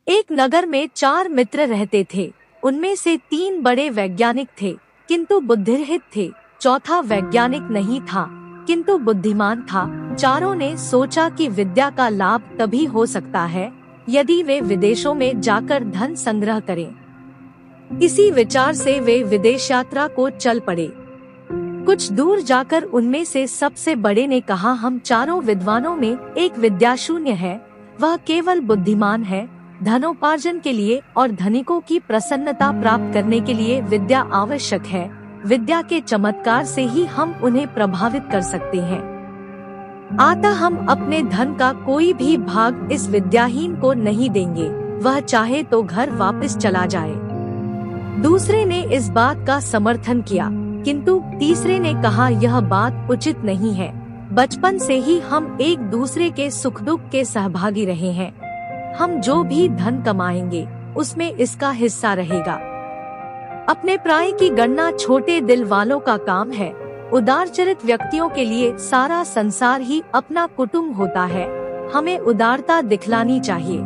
एक नगर में 4 मित्र रहते थे। उनमें से 3 बड़े वैज्ञानिक थे, किंतु बुद्धिरहित थे। चौथा वैज्ञानिक नहीं था, किंतु बुद्धिमान था। चारों ने सोचा कि विद्या का लाभ तभी हो सकता है यदि वे विदेशों में जाकर धन संग्रह करें। इसी विचार से वे विदेश यात्रा को चल पड़े। कुछ दूर जाकर उनमें से सबसे बड़े ने कहा, हम चारों विद्वानों में एक विद्याशून्य है, वह केवल बुद्धिमान है। धनोपार्जन के लिए और धनिकों की प्रसन्नता प्राप्त करने के लिए विद्या आवश्यक है। विद्या के चमत्कार से ही हम उन्हें प्रभावित कर सकते हैं। अतः हम अपने धन का कोई भी भाग इस विद्याहीन को नहीं देंगे, वह चाहे तो घर वापस चला जाए। दूसरे ने इस बात का समर्थन किया, किंतु तीसरे ने कहा, यह बात उचित नहीं है। बचपन से ही हम एक दूसरे के सुख दुख के सहभागी रहे हैं। हम जो भी धन कमाएंगे उसमें इसका हिस्सा रहेगा। अपने प्राय की गणना छोटे दिल वालों का काम है। उदारचरित व्यक्तियों के लिए सारा संसार ही अपना कुटुंब होता है। हमें उदारता दिखलानी चाहिए।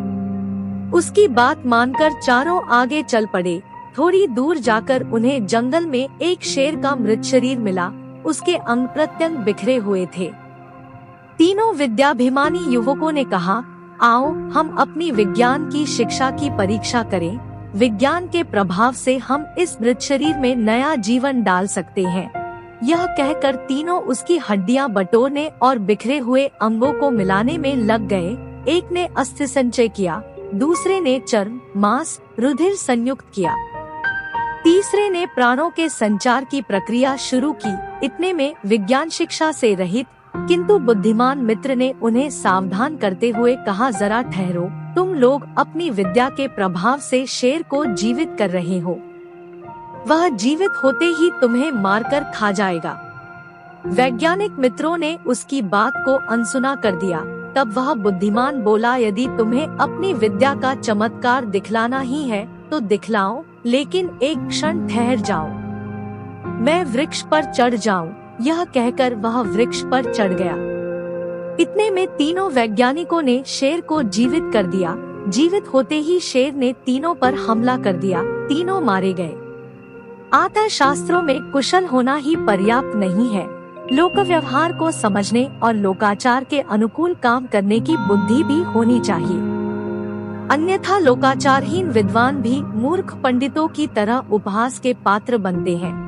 उसकी बात मानकर चारों आगे चल पड़े। थोड़ी दूर जाकर उन्हें जंगल में एक शेर का मृत शरीर मिला। उसके अंग प्रत्यंग बिखरे हुए थे। तीनों विद्याभिमानी युवकों ने कहा, आओ हम अपनी विज्ञान की शिक्षा की परीक्षा करें। विज्ञान के प्रभाव से हम इस मृत शरीर में नया जीवन डाल सकते हैं। यह कहकर तीनों उसकी हड्डियां बटोरने और बिखरे हुए अंगों को मिलाने में लग गए। एक ने अस्थि संचय किया, दूसरे ने चर्म, मांस, रुधिर संयुक्त किया, तीसरे ने प्राणों के संचार की प्रक्रिया शुरू की। इतने में विज्ञान शिक्षा से रहित किंतु बुद्धिमान मित्र ने उन्हें सावधान करते हुए कहा, जरा ठहरो, तुम लोग अपनी विद्या के प्रभाव से शेर को जीवित कर रहे हो। वह जीवित होते ही तुम्हें मारकर खा जाएगा। वैज्ञानिक मित्रों ने उसकी बात को अनसुना कर दिया। तब वह बुद्धिमान बोला, यदि तुम्हें अपनी विद्या का चमत्कार दिखलाना ही है तो दिखलाओ, लेकिन एक क्षण ठहर जाओ, मैं वृक्ष पर चढ़ जाऊं। यह कहकर वह वृक्ष पर चढ़ गया। इतने में तीनों वैज्ञानिकों ने शेर को जीवित कर दिया। जीवित होते ही शेर ने तीनों पर हमला कर दिया। तीनों मारे गए। अतः शास्त्रों में कुशल होना ही पर्याप्त नहीं है, लोक व्यवहार को समझने और लोकाचार के अनुकूल काम करने की बुद्धि भी होनी चाहिए। अन्यथा लोकाचारहीन विद्वान भी मूर्ख पंडितों की तरह उपहास के पात्र बनते हैं।